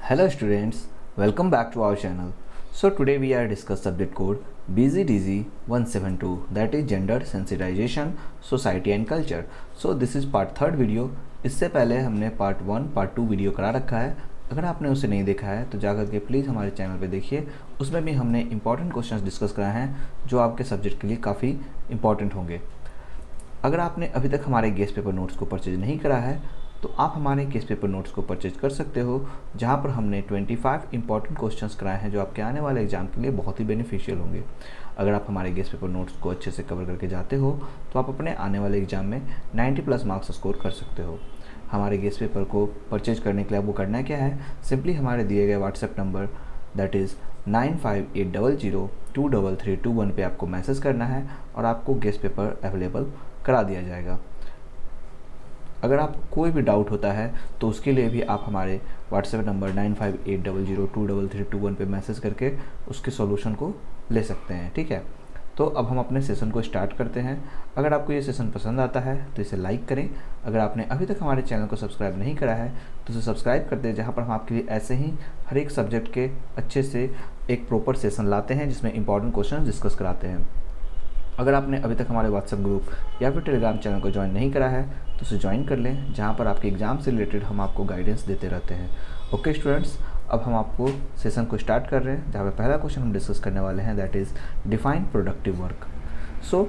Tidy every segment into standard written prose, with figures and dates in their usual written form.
Hello students, welcome back to our channel. So today we are discuss subject code BZDZ 172, that is Gender Sensitization, Society and Culture. So this is part third video. इससे पहले हमने part 1, part 2 video करा रखा है. अगर आपने उसे नहीं देखा है तो जाकर के प्लीज़ हमारे चैनल पे देखिए. उसमें भी हमने इंपॉर्टेंट क्वेश्चंस डिस्कस कराए हैं जो आपके सब्जेक्ट के लिए काफ़ी इंपॉर्टेंट होंगे. अगर आपने अभी तक हमारे गेस्ट पेपर नोट्स को परचेज नहीं करा है तो आप हमारे गेस्ट पेपर नोट्स को परचेज कर सकते हो, जहां पर हमने 25 इंपॉर्टेंट क्वेश्चंस कराए हैं जो आपके आने वाले एग्जाम के लिए बहुत ही बेनिफिशियल होंगे. अगर आप हमारे गेस्ट पेपर नोट्स को अच्छे से कवर करके जाते हो तो आप अपने आने वाले एग्जाम में 90+ मार्क्स स्कोर कर सकते हो. हमारे गेस्ट पेपर को परचेज करने के लिए आपको करना क्या है, सिंपली हमारे दिए गए व्हाट्सएप नंबर दैट इज़ 9580023321 पे आपको मैसेज करना है और आपको गेस्ट पेपर अवेलेबल करा दिया जाएगा. अगर आप कोई भी डाउट होता है तो उसके लिए भी आप हमारे व्हाट्सएप नंबर 9580023321 पे मैसेज करके उसके सॉल्यूशन को ले सकते हैं. ठीक है, तो अब हम अपने सेशन को स्टार्ट करते हैं. अगर आपको ये सेशन पसंद आता है तो इसे लाइक करें. अगर आपने अभी तक हमारे चैनल को सब्सक्राइब नहीं करा है तो उसे सब्सक्राइब कर दें, जहाँ पर हम आपके लिए ऐसे ही हर एक सब्जेक्ट के अच्छे से एक प्रॉपर सेशन लाते हैं जिसमें इंपॉर्टेंट क्वेश्चन डिस्कस कराते हैं. अगर आपने अभी तक हमारे व्हाट्सएप ग्रुप या फिर टेलीग्राम चैनल को ज्वाइन नहीं करा है तो उसे ज्वाइन कर लें, जहाँ पर आपके एग्ज़ाम से रिलेटेड हम आपको गाइडेंस देते रहते हैं. ओके स्टूडेंट्स, अब हम आपको सेशन को स्टार्ट कर रहे हैं, जहाँ पर पहला क्वेश्चन हम डिस्कस करने वाले हैं that is define productive work. So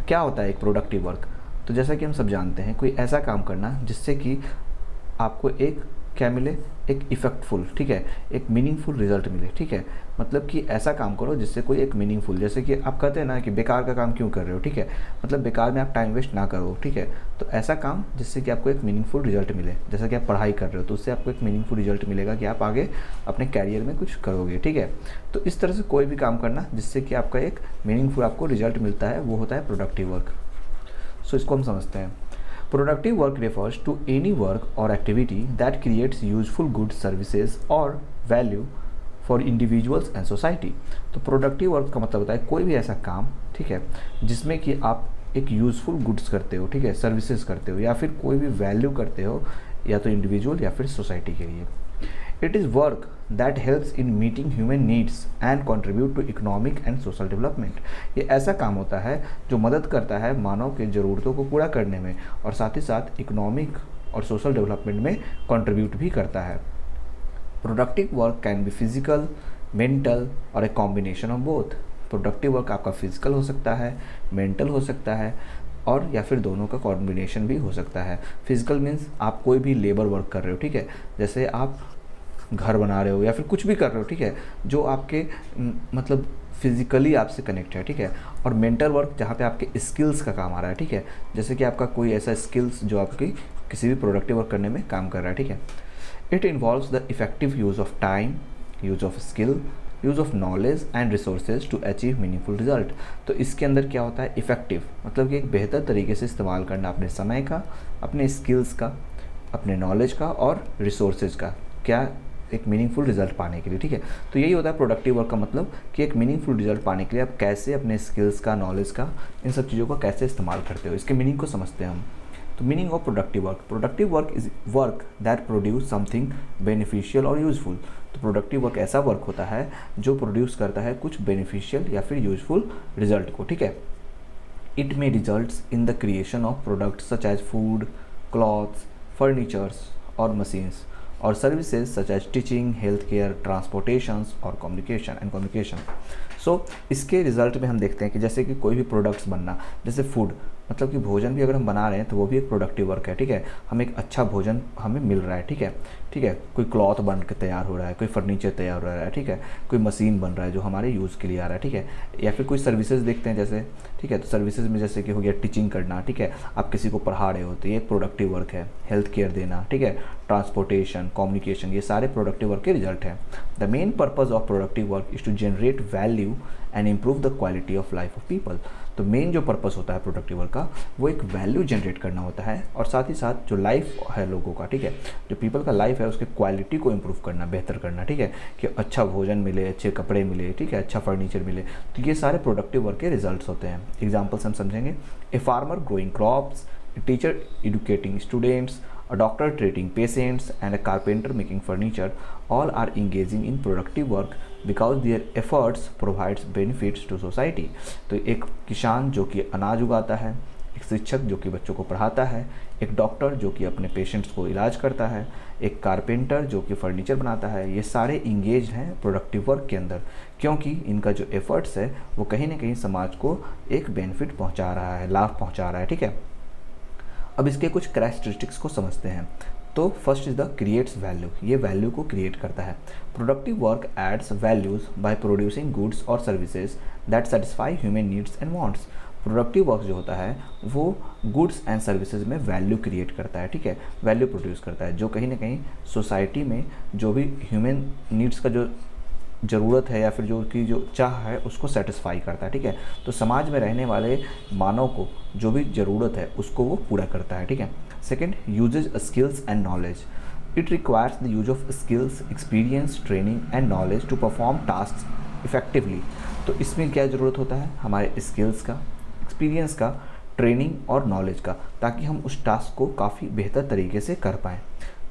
क्या होता है एक प्रोडक्टिव वर्क? तो जैसा कि हम सब जानते हैं, कोई ऐसा काम करना जिससे कि आपको एक क्या मिले, एक इफेक्टफुल, ठीक है, एक मीनिंगफुल रिजल्ट मिले. ठीक है, मतलब कि ऐसा काम करो जिससे कोई एक मीनिंगफुल, जैसे कि आप कहते हैं ना कि बेकार का काम क्यों कर रहे हो. ठीक है, मतलब बेकार में आप टाइम वेस्ट ना करो. ठीक है, तो ऐसा काम जिससे कि आपको एक मीनिंगफुल रिजल्ट मिले. जैसा कि आप पढ़ाई कर रहे हो तो उससे आपको एक मीनिंगफुल रिजल्ट मिलेगा कि आप आगे अपने कैरियर में कुछ करोगे. ठीक है, तो इस तरह से कोई भी काम करना जिससे कि आपका एक मीनिंगफुल आपको रिजल्ट मिलता है वो होता है प्रोडक्टिव वर्क. सो इसको हम समझते हैं. Productive work refers to any work or activity that creates useful goods, services or value for individuals and society. तो प्रोडक्टिव वर्क का मतलब होता है कोई भी ऐसा काम, ठीक है, जिसमें कि आप एक यूज़फुल गुड्स करते हो, ठीक है, सर्विसेज करते हो या फिर कोई भी वैल्यू करते हो, या तो इंडिविजुअल या फिर सोसाइटी के लिए. It is work that helps in meeting human needs and contribute to economic and social development. ये ऐसा काम होता है जो मदद करता है मानव के ज़रूरतों को पूरा करने में और साथ ही साथ इकोनॉमिक और सोशल डेवलपमेंट में कंट्रीब्यूट भी करता है. Productive work can be physical, mental or a combination of both. Productive work आपका फिजिकल हो सकता है, मेंटल हो सकता है और या फिर दोनों का कॉम्बिनेशन भी हो सकता है. फिजिकल मीन्स आप कोई भी लेबर वर्क कर रहे हो, ठीक है, जैसे आप घर बना रहे हो या फिर कुछ भी कर रहे हो, ठीक है, जो आपके मतलब फिजिकली आपसे कनेक्ट है. ठीक है, और मेंटल वर्क जहाँ पे आपके स्किल्स का काम आ रहा है. ठीक है, जैसे कि आपका कोई ऐसा स्किल्स जो आपकी किसी भी प्रोडक्टिव वर्क करने में काम कर रहा है. ठीक है, it involves the effective use of time, use of skill, use of knowledge and resources to achieve meaningful result. तो इसके अंदर क्या होता है, इफेक्टिव मतलब कि एक बेहतर तरीके से इस्तेमाल करना अपने समय का, अपने स्किल्स का, अपने नॉलेज का और रिसोर्सेज का, क्या एक मीनिंगफुल रिजल्ट पाने के लिए. ठीक है, तो यही होता है प्रोडक्टिव वर्क का मतलब कि एक मीनिंगफुल रिजल्ट पाने के लिए आप कैसे अपने स्किल्स का, नॉलेज का, इन सब चीज़ों का कैसे इस्तेमाल करते हो. इसके मीनिंग को समझते हैं हम. तो meaning of productive work. Productive work is work that produce something beneficial और यूजफुल. तो प्रोडक्टिव वर्क ऐसा वर्क होता है जो प्रोड्यूस करता है कुछ बेनिफिशियल या फिर यूजफुल रिजल्ट को. ठीक है, it may results in the creation of products such as food, clothes, furnitures और मशीन्स और services such as teaching, health care, transportations और कम्युनिकेशन. सो इसके रिजल्ट में हम देखते हैं कि जैसे कि कोई भी प्रोडक्ट्स बनना, जैसे फूड मतलब कि भोजन भी अगर हम बना रहे हैं तो वो भी एक प्रोडक्टिव वर्क है. ठीक है, हम एक अच्छा भोजन हमें मिल रहा है. ठीक है, ठीक है, कोई क्लॉथ बन के तैयार हो रहा है, कोई फर्नीचर तैयार हो रहा है. ठीक है, कोई मशीन बन रहा है जो हमारे यूज़ के लिए आ रहा है. ठीक है, या फिर कोई सर्विसेज देखते हैं जैसे, ठीक है, तो सर्विसेज में जैसे कि हो गया टीचिंग करना. ठीक है, आप किसी को पढ़ा रहे हो तो ये एक प्रोडक्टिव वर्क है. हेल्थ केयर देना, ठीक है, ट्रांसपोर्टेशन, कम्युनिकेशन, ये सारे प्रोडक्टिव वर्क के रिजल्ट हैं. The main purpose of productive work is to generate value and improve the quality of life of people. तो मेन जो पर्पस होता है प्रोडक्टिव वर्क का वो एक वैल्यू जनरेट करना होता है और साथ ही साथ जो लाइफ है लोगों का, ठीक है, जो पीपल का लाइफ है उसके क्वालिटी को इम्प्रूव करना, बेहतर करना. ठीक है, कि अच्छा भोजन मिले, अच्छे कपड़े मिले, ठीक है, अच्छा फर्नीचर मिले. तो ये सारे प्रोडक्टिव वर्क के रिजल्ट्स होते हैं. एग्जाम्पल्स हम समझेंगे. A farmer growing crops, a teacher educating students, a doctor treating patients, and a carpenter making furniture, all are engaging in productive work because their efforts provides benefits to society। तो एक किसान जो कि अनाज उगाता है, एक शिक्षक जो कि बच्चों को पढ़ाता है, एक डॉक्टर जो कि अपने पेशेंट्स को इलाज करता है, एक कारपेंटर जो कि फर्नीचर बनाता है, ये सारे इंगेज हैं प्रोडक्टिव वर्क के अंदर, क्योंकि इनका जो एफर्ट्स है वो कहीं ना कहीं समाज को एक बेनिफिट पहुंचा रहा है, लाभ पहुंचा रहा है। ठीक है, अब इसके कुछ कैरेक्टरिस्टिक्स को समझते हैं। तो first is the creates value, ये वैल्यू को क्रिएट करता है। Productive work adds values by producing goods और services that satisfy human needs and wants. Productive work जो होता है वो गुड्स एंड सर्विसेज में वैल्यू क्रिएट करता है। ठीक है, वैल्यू प्रोड्यूस करता है जो कहीं ना कहीं सोसाइटी में जो भी ह्यूमन नीड्स का जो ज़रूरत है या फिर जो की जो चाह है उसको सेटिस्फाई करता है। ठीक है, तो समाज में रहने वाले मानव को जो भी ज़रूरत है उसको वो पूरा करता है। ठीक है, second, usages skills and knowledge. It requires the use of skills, experience, training and knowledge to perform task effectively. तो इसमें क्या ज़रूरत होता है, हमारे स्किल्स का, एक्सपीरियंस का, ट्रेनिंग और नॉलेज का, ताकि हम उस टास्क को काफ़ी बेहतर तरीके से कर पाएँ।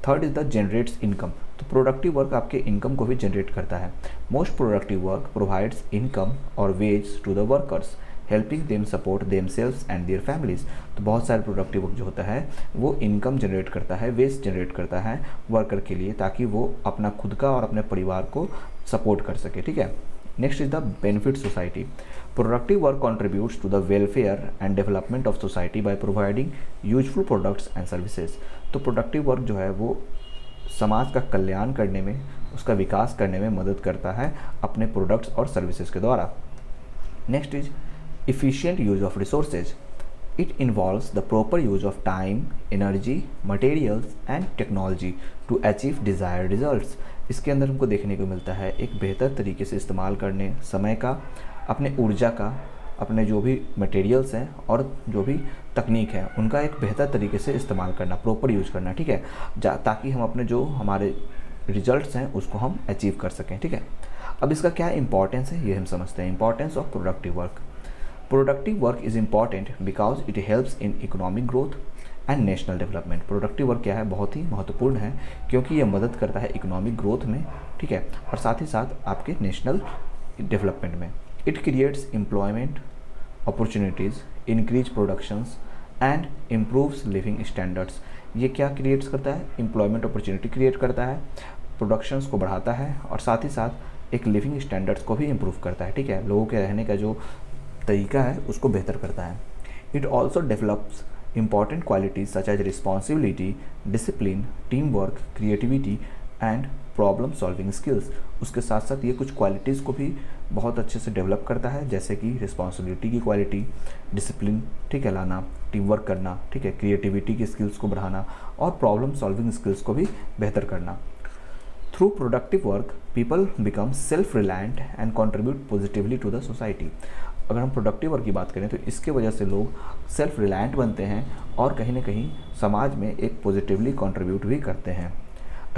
Third is the generates income. तो प्रोडक्टिव वर्क आपके इनकम को भी जनरेट करता है। Most productive work provides income और wage to the workers, helping them support themselves and their families. तो बहुत सारे प्रोडक्टिव वर्क जो होता है वो इनकम जनरेट करता है, वेज जनरेट करता है वर्कर के लिए, ताकि वो अपना खुद का और अपने परिवार को सपोर्ट कर सके। ठीक है, next is the benefit society. Productive work contributes to the welfare and development of society by providing useful products and services. तो प्रोडक्टिव वर्क जो है वो समाज का कल्याण करने में, उसका विकास करने में मदद करता है अपने प्रोडक्ट्स और सर्विसेज के द्वारा। Next is efficient use of resources. It involves the proper use of time, energy, materials and technology to achieve desired results. इसके अंदर हमको देखने को मिलता है एक बेहतर तरीके से इस्तेमाल करने समय का, अपने ऊर्जा का, अपने जो भी मटेरियल्स हैं और जो भी तकनीक है उनका एक बेहतर तरीके से इस्तेमाल करना, प्रॉपर यूज करना। ठीक है, ताकि हम अपने जो हमारे रिजल्ट्स हैं उसको हम अचीव कर सकें। ठीक है, अब इसका क्या इंपॉर्टेंस है ये हम समझते हैं। Importance of productive work. Productive work is important because it helps in economic growth and national development. Productive work क्या है, बहुत ही महत्वपूर्ण है क्योंकि ये मदद करता है इकोनॉमिक ग्रोथ में, ठीक है, और साथ ही साथ आपके नेशनल डेवलपमेंट में। It creates employment opportunities, increase productions and improves living standards. ये क्या क्रिएट्स करता है, एम्प्लॉयमेंट अपॉर्चुनिटी क्रिएट करता है, प्रोडक्शंस को बढ़ाता है और साथ ही साथ एक लिविंग स्टैंडर्ड्स को भी इम्प्रूव करता है। ठीक है, लोगों के रहने का जो तरीका है उसको बेहतर करता है। It also develops important qualities such as responsibility, discipline, team work, creativity and problem solving skills. उसके साथ साथ ये कुछ क्वालिटीज़ को भी बहुत अच्छे से डेवलप करता है, जैसे कि रिस्पॉन्सिबिलिटी की क्वालिटी, डिसिप्लिन, ठीक है, लाना, टीम वर्क करना, ठीक है, क्रिएटिविटी की स्किल्स को बढ़ाना और प्रॉब्लम सॉल्विंग स्किल्स को भी बेहतर करना। Through productive work people become self reliant and contribute positively to the society. अगर हम प्रोडक्टिव वर्क की बात करें तो इसके वजह से लोग सेल्फ रिलायंट बनते हैं और कहीं ना कहीं समाज में एक पॉजिटिवली कंट्रीब्यूट भी करते हैं।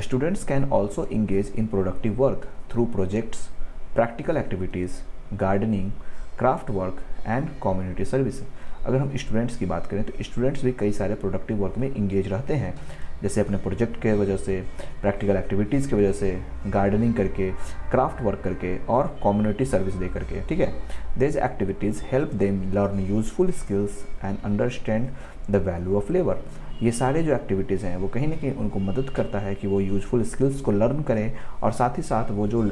Students can also engage in productive work through projects, practical activities, gardening, craft work and community service. अगर हम स्टूडेंट्स की बात करें तो स्टूडेंट्स भी कई सारे प्रोडक्टिव वर्क में इंगेज रहते हैं, जैसे अपने प्रोजेक्ट के वजह से, प्रैक्टिकल एक्टिविटीज़ की वजह से, गार्डनिंग करके, क्राफ्ट वर्क करके और कम्युनिटी सर्विस दे करके। ठीक है, this activities help them learn useful skills and understand the value of labour. ये सारे जो एक्टिविटीज़ हैं वो कहीं ना कहीं उनको मदद करता है कि वो यूजफुल स्किल्स को लर्न करें और साथ ही साथ वो जो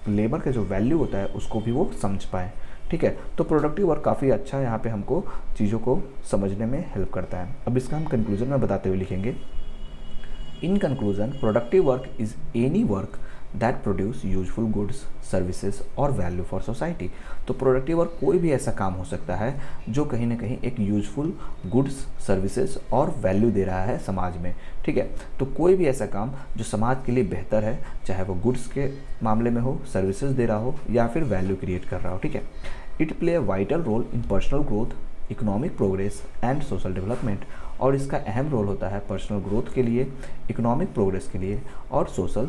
लेबर का जो वैल्यू होता है उसको भी वो समझ पाएँ। ठीक है, तो प्रोडक्टिव वर्क काफ़ी अच्छा यहाँ पे हमको चीज़ों को समझने में हेल्प करता है। अब इसका हम कंक्लूजन में बताते हुए लिखेंगे, in conclusion productive work is any work that produce useful goods, services और वैल्यू फॉर सोसाइटी। तो प्रोडक्टिव वर्क कोई भी ऐसा काम हो सकता है जो कहीं ना कहीं एक यूजफुल गुड्स, सर्विसेज और वैल्यू दे रहा है समाज में। ठीक है, तो कोई भी ऐसा काम जो समाज के लिए बेहतर है, चाहे वो गुड्स के मामले में हो, सर्विसेज दे रहा हो या फिर वैल्यू क्रिएट कर रहा हो। ठीक है, it play a vital role in personal growth, economic progress and social development. और इसका अहम रोल होता है पर्सनल ग्रोथ के लिए, इकोनॉमिक प्रोग्रेस के लिए और सोशल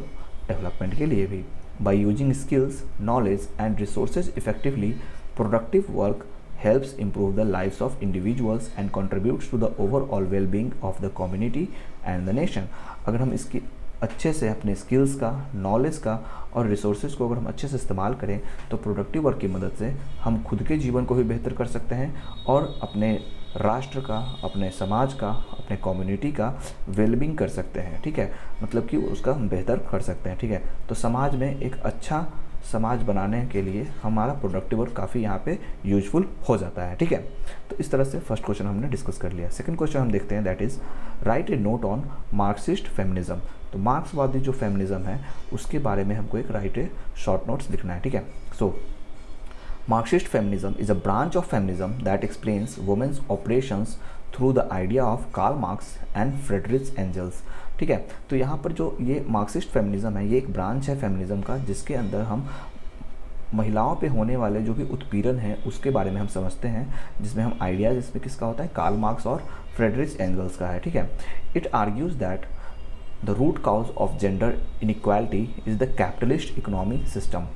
डेवलपमेंट के लिए भी। By using skills, knowledge and resources effectively, productive work helps improve the lives of individuals and contributes to the overall well-being of the community and the nation। अगर हम इसकी अच्छे से अपने स्किल्स का, नॉलेज का और रिसोर्सेज को अगर हम अच्छे से इस्तेमाल करें तो प्रोडक्टिव वर्क की मदद से हम खुद के जीवन को भी बेहतर कर सकते हैं और अपने राष्ट्र का, अपने समाज का, अपने कम्युनिटी का वेलबींग कर सकते हैं। ठीक है, मतलब कि उसका हम बेहतर कर सकते हैं। ठीक है, तो समाज में एक अच्छा समाज बनाने के लिए हमारा प्रोडक्टिव वर्क काफ़ी यहाँ पे यूजफुल हो जाता है। ठीक है, तो इस तरह से फर्स्ट क्वेश्चन हमने डिस्कस कर लिया। सेकंड क्वेश्चन हम देखते हैं, that is right A note on Marxist feminism. तो मार्क्सवादी जो फेमिनिज्म है उसके बारे में हमको एक राइट ए शॉर्ट नोट्स लिखना है। ठीक है, सो Marxist feminism is a branch of feminism that explains women's operations through the idea of Karl Marx and Friedrich Engels। ठीक है, तो यहाँ पर जो ये मार्क्सिस्ट फेमिनिज्म है ये एक ब्रांच है फेमिनिज्म का जिसके अंदर हम महिलाओं पे होने वाले जो भी उत्पीड़न है उसके बारे में हम समझते हैं, जिसमें हम आइडिया जिसमें किसका होता है, कार्ल मार्क्स और फ्रेडरिच एंगल्स का है। ठीक है, it argues that the root cause of gender inequality is the capitalist economy system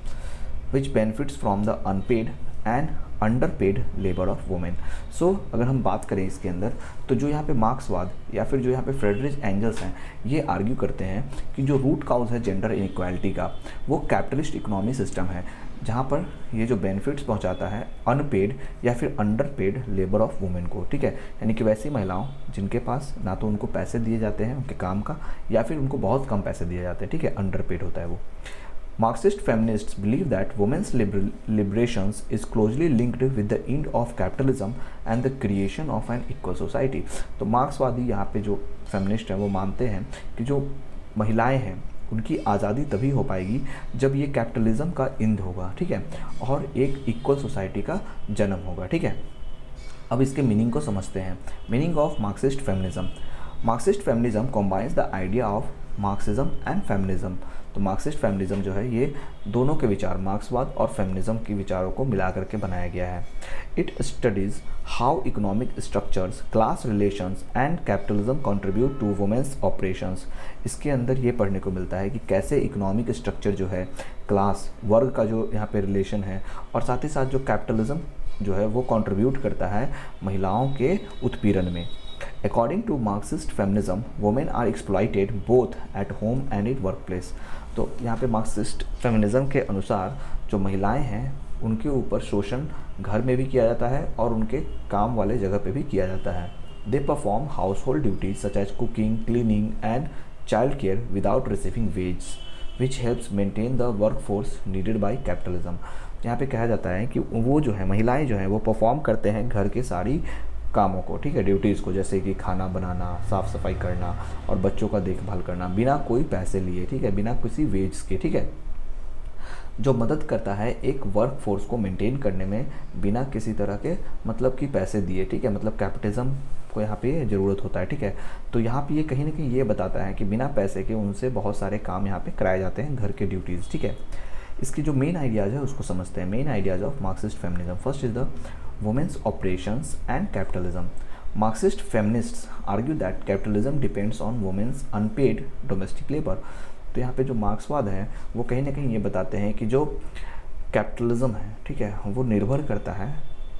which benefits from the unpaid and underpaid labor of women। सो अगर हम बात करें इसके अंदर तो जो यहाँ पे मार्क्सवाद या फिर जो यहाँ पे फ्रेडरिच एंगल्स हैं ये आर्ग्यू करते हैं कि जो रूट काउज है जेंडर इनइक्वालिटी का वो कैपिटलिस्ट इकोनॉमी सिस्टम है, जहाँ पर ये जो बेनिफिट्स पहुँचाता है अनपेड या फिर अंडरपेड लेबर ऑफ वुमेन को। ठीक है, यानी कि वैसी महिलाओं जिनके पास ना तो उनको पैसे दिए जाते हैं उनके काम का या फिर उनको बहुत कम पैसे दिए जाते हैं। ठीक है, अंडरपेड होता है वो। Marxist feminists believe that women's liberations is closely linked with the end of capitalism and the creation of an equal society। तो मार्क्सवादी यहाँ पे जो फेमिनिस्ट हैं वो मानते हैं कि जो महिलाएं हैं उनकी आज़ादी तभी हो पाएगी जब ये कैपिटलिज्म का एंड होगा। ठीक है, और एक इक्वल सोसाइटी का जन्म होगा। ठीक है, अब इसके मीनिंग को समझते हैं। Meaning of Marxist feminism. Marxist feminism combines the idea of Marxism and feminism. तो मार्क्सिस्ट फेमिनिज्म जो है ये दोनों के विचार, मार्क्सवाद और फेमिनिज्म के विचारों को मिला करके बनाया गया है। It studies how economic structures, class relations and capitalism contribute to women's oppressions. इसके अंदर ये पढ़ने को मिलता है कि कैसे इकोनॉमिक स्ट्रक्चर जो है, क्लास वर्ग का जो यहाँ पे रिलेशन है और साथ ही साथ जो कैपिटलिज्म जो है वो कंट्रीब्यूट करता है महिलाओं के उत्पीड़न में। According to Marxist feminism, women are exploited both at home and in workplace। तो यहाँ पे मार्क्सिस्ट फेमिनिज्म के अनुसार जो महिलाएं हैं उनके ऊपर शोषण घर में भी किया जाता है और उनके काम वाले जगह पे भी किया जाता है। They perform household duties such as cooking, cleaning and child care without receiving wage which helps maintain the workforce needed by capitalism. यहाँ पे कहा जाता है कि वो जो है महिलाएं जो हैं वो परफॉर्म करते हैं घर के सारी कामों को। ठीक है, ड्यूटीज़ को, जैसे कि खाना बनाना, साफ़ सफाई करना और बच्चों का देखभाल करना बिना कोई पैसे लिए। ठीक है, बिना किसी वेज के। ठीक है, जो मदद करता है एक वर्क फोर्स को मेंटेन करने में बिना किसी तरह के मतलब कि पैसे दिए। ठीक है, मतलब कैपिटलिज्म को यहाँ पे ज़रूरत होता है। ठीक है, तो यहाँ पे ये कहीं ना कहीं ये बताता है कि बिना पैसे के उनसे बहुत सारे काम यहाँ पे कराए जाते हैं, घर के ड्यूटीज़। ठीक है, इसकी जो मेन आइडियाज़ है उसको समझते हैं। Main ideas of Marxist feminism. First is the women's operations and capitalism। Marxist feminists argue that capitalism depends on women's unpaid domestic labor। तो यहाँ पे जो मार्क्सवाद है वो कहीं ना कहीं ये बताते हैं कि जो कैपिटलिज्म है, ठीक है, वो निर्भर करता है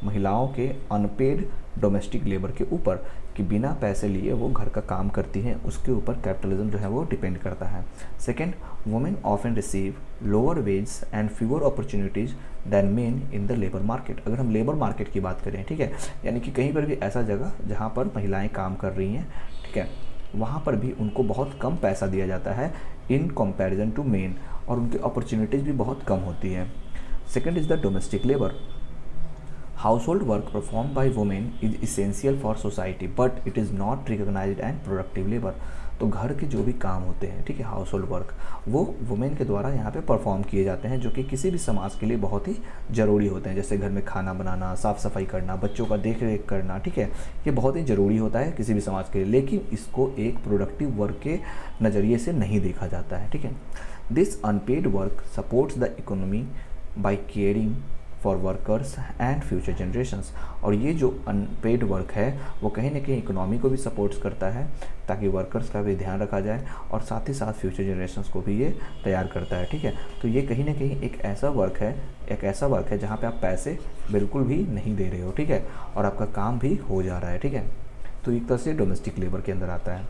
महिलाओं के अनपेड डोमेस्टिक लेबर के ऊपर, कि बिना पैसे लिए वो घर का काम करती हैं, उसके ऊपर कैपिटलिज्म जो है वो डिपेंड करता है। Second, women often receive lower wage and fewer opportunities than men in the labour market. अगर हम लेबर मार्केट की बात करें, ठीक है, यानी कि कहीं पर भी ऐसा जगह जहाँ पर महिलाएं काम कर रही हैं, ठीक है, वहाँ पर भी उनको बहुत कम पैसा दिया जाता है इन कंपैरिजन टू मेन, और उनकी अपॉर्चुनिटीज़ भी बहुत कम होती हैं। Second is the domestic labour. Household work performed by women is essential for society, but it is not recognized and productive labor। तो घर के जो भी काम होते हैं, ठीक है, हाउस होल्ड वर्क, वो वुमेन के द्वारा यहाँ पे परफॉर्म किए जाते हैं, जो कि किसी भी समाज के लिए बहुत ही ज़रूरी होते हैं। जैसे घर में खाना बनाना, साफ़ सफाई करना, बच्चों का देख रेख करना, ठीक है, ये बहुत ही ज़रूरी होता है किसी भी समाज के लिए, लेकिन इसको एक प्रोडक्टिव वर्क के नज़रिए से नहीं देखा जाता है। ठीक है, this unpaid work supports the economy by caring for workers and future generations. और ये जो अनपेड वर्क है वो कहीं ना कहीं इकोनॉमी को भी सपोर्ट्स करता है ताकि वर्कर्स का भी ध्यान रखा जाए, और साथ ही साथ फ्यूचर जनरेशंस को भी ये तैयार करता है, ठीक है। तो ये कहीं ना कहीं एक ऐसा वर्क है जहाँ पे आप पैसे बिल्कुल भी नहीं दे रहे हो, ठीक है, और आपका काम भी हो जा रहा है, ठीक है। तो एक तरह से डोमेस्टिक लेबर के अंदर आता है।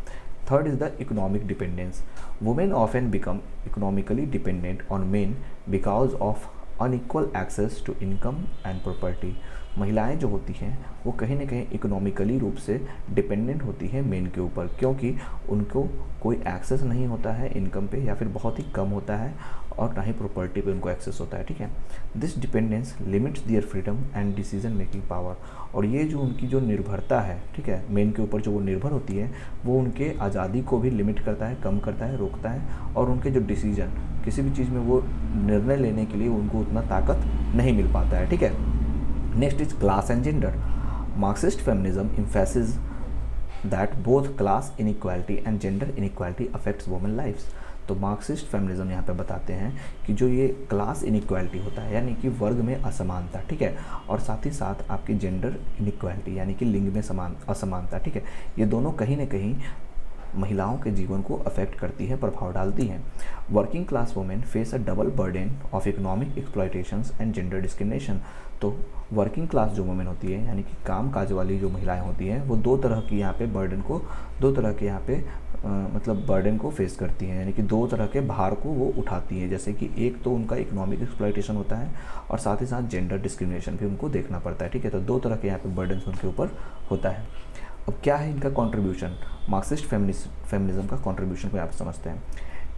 Third is the economic dependence. Women often become economically dependent on men because of unequal access to income and property. महिलाएं जो होती हैं वो कहीं ना कहीं इकोनॉमिकली रूप से डिपेंडेंट होती हैं मेन के ऊपर, क्योंकि उनको कोई एक्सेस नहीं होता है इनकम पे, या फिर बहुत ही कम होता है, और ना ही प्रॉपर्टी पे उनको एक्सेस होता है, ठीक है। This dependence limits their freedom and decision making power. और ये जो उनकी जो निर्भरता है, ठीक है, मेन के ऊपर जो वो निर्भर होती है, वो उनके आज़ादी को भी लिमिट करता है, कम करता है, रोकता है, और उनके जो डिसीजन, किसी भी चीज़ में वो निर्णय लेने के लिए उनको उतना ताकत नहीं मिल पाता है, ठीक है। Next is class and gender. Marxist feminism emphasizes that both class inequality and gender inequality affects women lives। तो मार्क्सिस्ट फेमिनिज्म यहाँ पे बताते हैं कि जो ये क्लास इनइक्वालिटी होता है, यानी कि वर्ग में असमानता, ठीक है, और साथ ही साथ आपकी जेंडर इनइक्वालिटी यानी कि लिंग में असमानता, ठीक है, ये दोनों कहीं ना कहीं महिलाओं के जीवन को अफेक्ट करती है, प्रभाव डालती हैं। Working class women face a double burden of economic exploitations and gender discrimination. तो वर्किंग क्लास जो वुमेन होती है, यानी कि काम काज वाली जो महिलाएं होती हैं, वो दो तरह के यहाँ पे बर्डन को फेस करती हैं, यानी कि दो तरह के भार को वो उठाती हैं। जैसे कि एक तो उनका इकोनॉमिक एक्सप्लॉयटेशन होता है, और साथ ही साथ जेंडर डिस्क्रिमिनेशन भी उनको देखना पड़ता है, ठीक है। तो दो तरह के यहाँ पे बर्डन उनके ऊपर होता है। अब क्या है इनका कंट्रीब्यूशन, मार्क्सिस्ट फेमिनिज्म का कंट्रीब्यूशन को आप समझते हैं।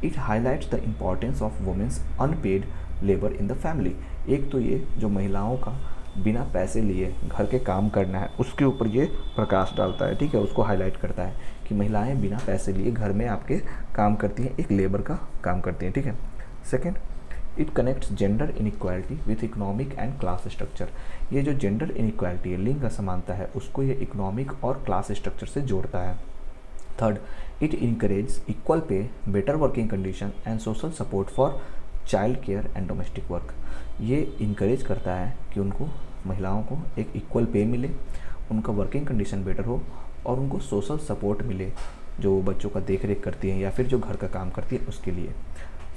It highlights the importance of women's unpaid labour in the family. एक तो ये जो महिलाओं का बिना पैसे लिए घर के काम करना है, उसके ऊपर ये प्रकाश डालता है, ठीक है, उसको हाईलाइट करता है कि महिलाएं बिना पैसे लिए घर में आपके काम करती हैं, एक लेबर का काम करती हैं, ठीक है। Second, it connects gender inequality with economic and class structure. ये जो जेंडर इनइक्वालिटी है, लिंग असमानता है, उसको ये इकोनॉमिक और क्लास स्ट्रक्चर से जोड़ता है। Third, it encourage equal pay, better working condition and social support for child care and domestic work. ये इनकरेज करता है कि उनको, महिलाओं को एक इक्वल पे मिले, उनका वर्किंग कंडीशन बेटर हो, और उनको सोशल सपोर्ट मिले जो बच्चों का देख रेख करती हैं या फिर जो घर का काम करती है उसके लिए।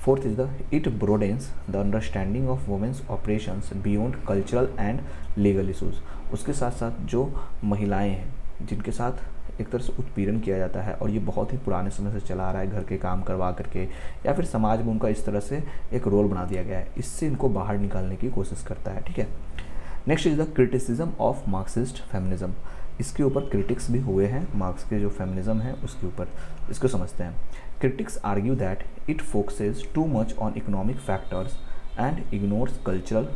Fourth is the it broadens the understanding of women's operations beyond cultural and legal issues. उसके साथ साथ जो महिलाएं हैं जिनके साथ एक तरह से उत्पीड़न किया जाता है, और ये बहुत ही पुराने समय से चला आ रहा है, घर के काम करवा करके, या फिर समाज में उनका इस तरह से एक रोल बना दिया गया है, इससे इनको बाहर निकालने की कोशिश करता है, ठीक है। Next is the criticism of Marxist feminism. इसके ऊपर क्रिटिक्स भी हुए हैं मार्क्स के जो फेमिनिज्म है उसके ऊपर, इसको समझते हैं। Critics argue that it focuses too much on economic factors and ignores cultural,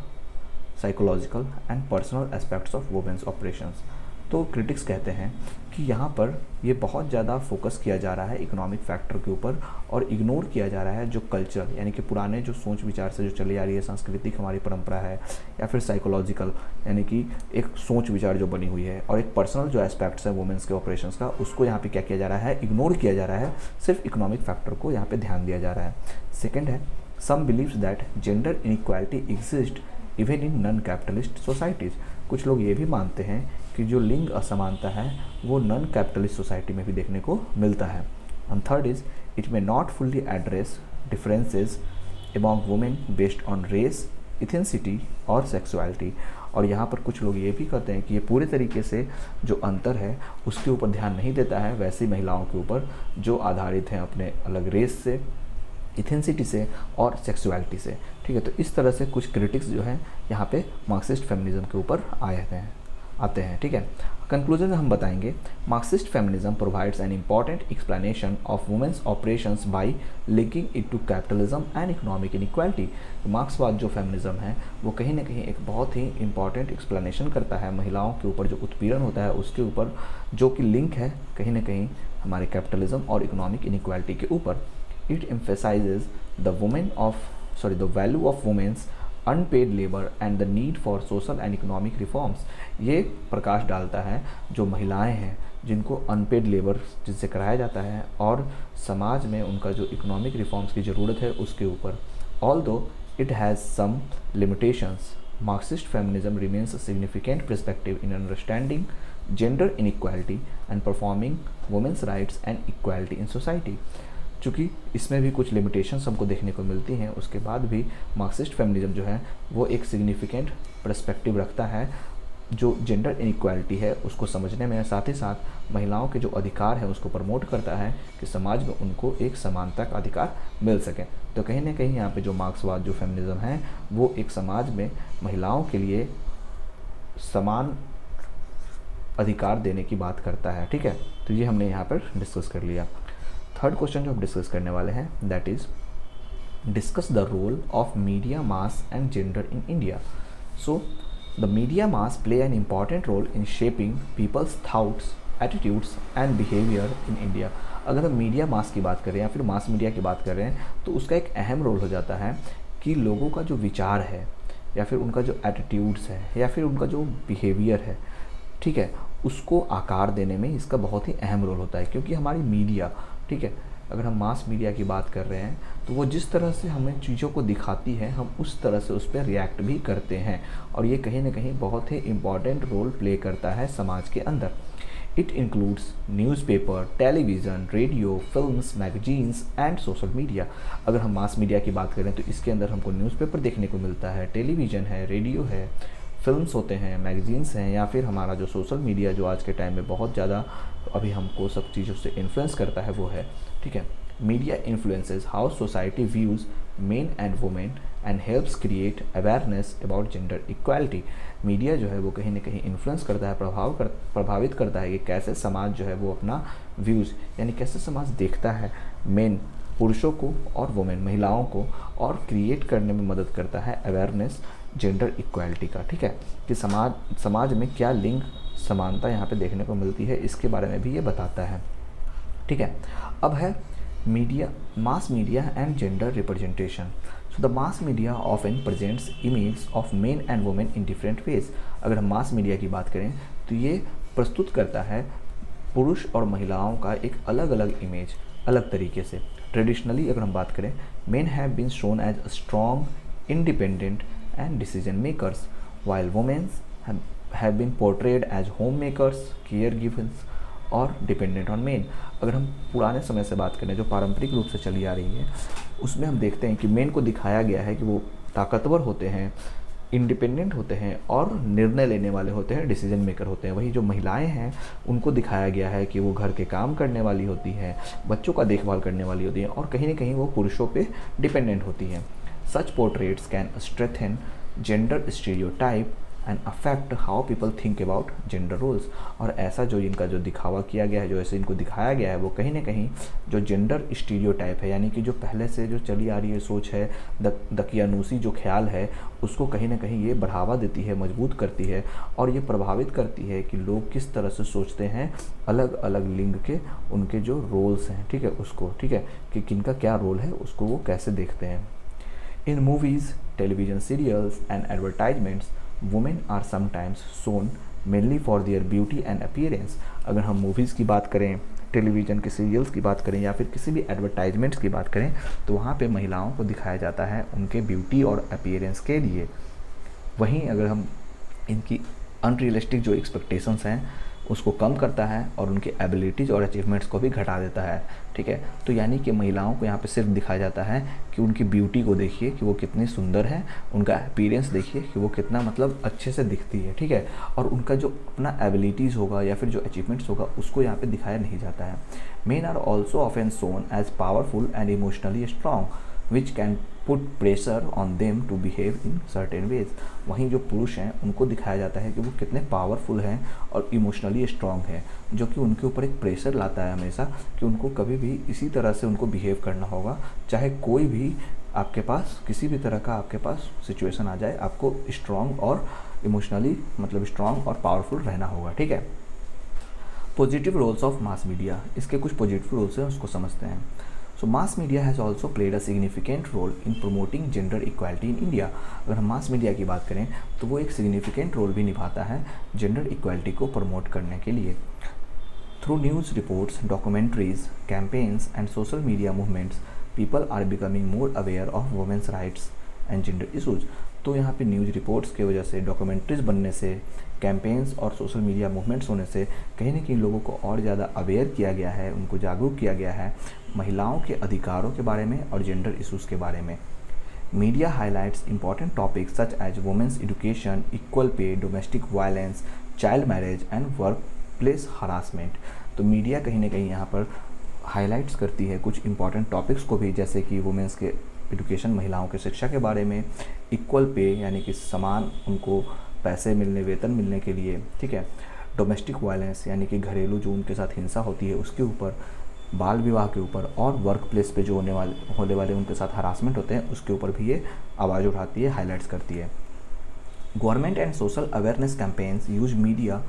psychological and personal aspects of women's operations. तो क्रिटिक्स कहते हैं कि यहाँ पर ये बहुत ज़्यादा फोकस किया जा रहा है इकोनॉमिक फैक्टर के ऊपर, और इग्नोर किया जा रहा है जो कल्चर, यानी कि पुराने जो सोच विचार से जो चली आ रही है, सांस्कृतिक हमारी परंपरा है, या फिर साइकोलॉजिकल यानी कि एक सोच विचार जो बनी हुई है, और एक पर्सनल जो एस्पेक्ट्स है वुमेन्स के ऑपरेशंस का, उसको यहाँ पे क्या किया जा रहा है, इग्नोर किया जा रहा है, सिर्फ इकोनॉमिक फैक्टर को यहाँ पे ध्यान दिया जा रहा है। सेकेंड है, some believes that gender inequality exist even in non capitalist societies. कुछ लोग ये भी मानते हैं कि जो लिंग असमानता है वो नॉन कैपिटलिस्ट सोसाइटी में भी देखने को मिलता है। And third is it may not fully address differences among women based on race, ethnicity और सेक्सुअलिटी। और यहाँ पर कुछ लोग ये भी कहते हैं कि ये पूरे तरीके से जो अंतर है उसके ऊपर ध्यान नहीं देता है वैसी महिलाओं के ऊपर जो आधारित हैं अपने अलग रेस से, इथेंसिटी से और सेक्सुअलिटी से, ठीक है। तो इस तरह से कुछ क्रिटिक्स जो हैं यहाँ पे मार्क्सिस्ट फेमिनिज्म के ऊपर आते हैं, ठीक है। कंक्लूजन में हम बताएंगे, Marxist feminism provides an important explanation of women's operations by linking it to capitalism and economic inequality. तो मार्क्सवाद जो फेमिनिज्म है वो कहीं ना कहीं एक बहुत ही इंपॉर्टेंट एक्सप्लेनेशन करता है महिलाओं के ऊपर जो उत्पीड़न होता है उसके ऊपर, जो कि लिंक है कहीं ना कहीं हमारे कैपिटलिज्म और इकोनॉमिक इनइक्वालिटी के ऊपर। It emphasizes the value of women's unpaid labor and the need for social and economic reforms। ये प्रकाश डालता है जो महिलाएं हैं जिनको अनपेड लेबर जिनसे कराया जाता है, और समाज में उनका जो इकोनॉमिक रिफॉर्म्स की ज़रूरत है उसके ऊपर। Although it has some limitations, Marxist feminism remains a significant perspective in understanding gender inequality and performing women's rights and equality in society. चूँकि इसमें भी कुछ लिमिटेशंस हमको देखने को मिलती हैं, उसके बाद भी मार्क्सिस्ट फेमिनिज्म जो है वो एक सिग्निफिकेंट पर्सपेक्टिव रखता है जो जेंडर इनइक्वालिटी है उसको समझने में, साथ ही साथ महिलाओं के जो अधिकार है उसको प्रमोट करता है कि समाज में उनको एक समानता का अधिकार मिल सके। तो कहीं ना कहीं यहाँ पे जो मार्क्सवाद जो फेमिनिज्म है वो एक समाज में महिलाओं के लिए समान अधिकार देने की बात करता है। ठीक है, तो ये हमने यहाँ पर डिस्कस कर लिया। थर्ड क्वेश्चन जो हम डिस्कस करने वाले हैं that is discuss the role of media mass and gender in India. So the media mass play an important role in shaping people's thoughts, attitudes and behaviour in India. अगर हम media मास की बात करें या फिर मास मीडिया की बात कर रहे हैं तो उसका एक अहम रोल हो जाता है कि लोगों का जो विचार है या फिर उनका जो एटीट्यूड्स है या फिर उनका जो बिहेवियर है, ठीक है, उसको आकार देने में इसका बहुत ही अहम रोल होता है। क्योंकि हमारी मीडिया, ठीक है, अगर हम मास मीडिया की बात कर रहे हैं तो वो जिस तरह से हमें चीज़ों को दिखाती है हम उस तरह से उस पर रिएक्ट भी करते हैं और ये कहीं ना कहीं बहुत ही इम्पॉर्टेंट रोल प्ले करता है समाज के अंदर। It includes newspaper, television, radio, films, magazines and social media. अगर हम मास मीडिया की बात करें तो इसके अंदर हमको न्यूज़पेपर देखने को मिलता है, टेलीविज़न है, रेडियो है, फिल्म्स होते हैं, मैगजीन्स हैं, या फिर हमारा जो सोशल मीडिया जो आज के टाइम में बहुत ज़्यादा अभी हमको सब चीज़ों से इन्फ्लुएंस करता है वो है। ठीक है, media influences how society views main and women and helps create awareness about gender equality. Media जो है वो कहीं ना कहीं इन्फ्लुएंस करता है, प्रभावित करता है कि कैसे समाज जो है वो अपना व्यूज़ यानी कैसे समाज देखता है मेन पुरुषों को और वुमेन महिलाओं को, और क्रिएट करने में मदद करता है अवेयरनेस जेंडर इक्वालिटी का। ठीक है, कि समाज में क्या लिंग समानता यहाँ पे देखने को मिलती है इसके बारे में भी ये बताता है। ठीक है, अब है media, mass media and gender representation. So the mass media often presents image of men and women in different ways. अगर हम मास मीडिया की बात करें तो ये प्रस्तुत करता है पुरुष और महिलाओं का एक अलग अलग इमेज अलग तरीके से। ट्रेडिशनली अगर हम बात करें, men have been shown as strong, independent and decision makers, while women's have been portrayed as homemakers, caregivers और डिपेंडेंट ऑन मेन। अगर हम पुराने समय से बात करें जो पारंपरिक रूप से चली आ रही है उसमें हम देखते हैं कि मेन को दिखाया गया है कि वो ताकतवर होते हैं, इंडिपेंडेंट होते हैं और निर्णय लेने वाले होते हैं, डिसीजन मेकर होते हैं। वही जो महिलाएं हैं उनको दिखाया गया है कि वो घर के काम करने वाली होती हैं, बच्चों का देखभाल करने वाली होती हैं और कहीं ना कहीं वो पुरुषों पे डिपेंडेंट होती हैं। Such portraits can strengthen gender stereotype and affect how people think about gender roles. और ऐसा जो इनका जो दिखावा किया गया है, जो ऐसे इनको दिखाया गया है, वो कहीं ना कहीं जो जेंडर स्टीरियोटाइप है यानी कि जो पहले से जो चली आ रही है सोच है, दकियानूसी जो ख्याल है, उसको कहीं ना कहीं ये बढ़ावा देती है, मजबूत करती है और ये प्रभावित करती है कि लोग किस तरह से सोचते हैं अलग अलग लिंग के उनके जो रोल्स हैं, ठीक है, उसको, ठीक है, कि किनका क्या रोल है उसको वो कैसे देखते हैं। In movies, television serials and advertisements women are sometimes shown mainly for their beauty and appearance. अगर हम मूवीज़ की बात करें, टेलीविज़न के सीरियल्स की बात करें या फिर किसी भी एडवर्टाइजमेंट्स की बात करें तो वहाँ पे महिलाओं को दिखाया जाता है उनके ब्यूटी और अपीयरेंस के लिए। वहीं अगर हम इनकी अनरियलिस्टिक जो एक्सपेक्टेशंस हैं उसको कम करता है और उनके एबिलिटीज़ और अचीवमेंट्स को भी घटा देता है। ठीक है, तो यानी कि महिलाओं को यहाँ पे सिर्फ दिखाया जाता है कि उनकी ब्यूटी को देखिए कि वो कितनी सुंदर है, उनका अपीयरेंस देखिए कि वो कितना मतलब अच्छे से दिखती है, ठीक है, और उनका जो अपना एबिलिटीज़ होगा या फिर जो अचीवमेंट्स होगा उसको यहाँ पे दिखाया नहीं जाता है। Men are also often shown as powerful and emotionally strong which can put pressure on them to behave in certain ways. वहीं जो पुरुष हैं उनको दिखाया जाता है कि वो कितने पावरफुल हैं और इमोशनली स्ट्रॉन्ग हैं, जो कि उनके ऊपर एक प्रेशर लाता है हमेशा कि उनको कभी भी इसी तरह से उनको बिहेव करना होगा, चाहे कोई भी आपके पास किसी भी तरह का आपके पास सिचुएशन आ जाए, आपको स्ट्रॉन्ग और इमोशनली मतलब स्ट्रॉन्ग और पावरफुल रहना होगा। ठीक है, positive roles of mass media, इसके कुछ पॉजिटिव रोल्स हैं उसको समझते हैं। So mass media has also played a significant role in promoting gender equality in India. अगर हम मास मीडिया की बात करें तो वो एक सिग्निफिकेंट रोल भी निभाता है जेंडर इक्वालिटी को प्रमोट करने के लिए। Through news reports, documentaries, campaigns and social media movements, people are becoming more aware of women's rights and gender issues. तो यहाँ पे न्यूज़ रिपोर्ट्स की वजह से, डॉक्यूमेंट्रीज बनने से, कैंपेन्स और सोशल मीडिया मूवमेंट्स होने से कहीं ना कहीं लोगों को और ज़्यादा अवेयर किया गया है, उनको जागरूक किया गया है महिलाओं के अधिकारों के बारे में और जेंडर इश्यूज़ के बारे में। Media highlights important topics such as women's education, equal pay, domestic violence, child marriage and work place harassment. तो मीडिया कहीं ना कहीं यहाँ पर हाईलाइट्स करती है कुछ इंपॉर्टेंट टॉपिक्स को भी, जैसे कि वुमेंस के एजुकेशन, महिलाओं के शिक्षा के बारे में, इक्वल पे यानी कि समान उनको पैसे मिलने, वेतन मिलने के लिए, ठीक है, डोमेस्टिक वायलेंस यानी कि घरेलू जो उनके साथ हिंसा होती है उसके ऊपर, बाल विवाह के ऊपर, और वर्क प्लेस पे जो होने वाले उनके साथ हरासमेंट होते हैं उसके ऊपर भी ये आवाज़ उठाती है, हाईलाइट्स करती है। Government and social awareness campaigns use media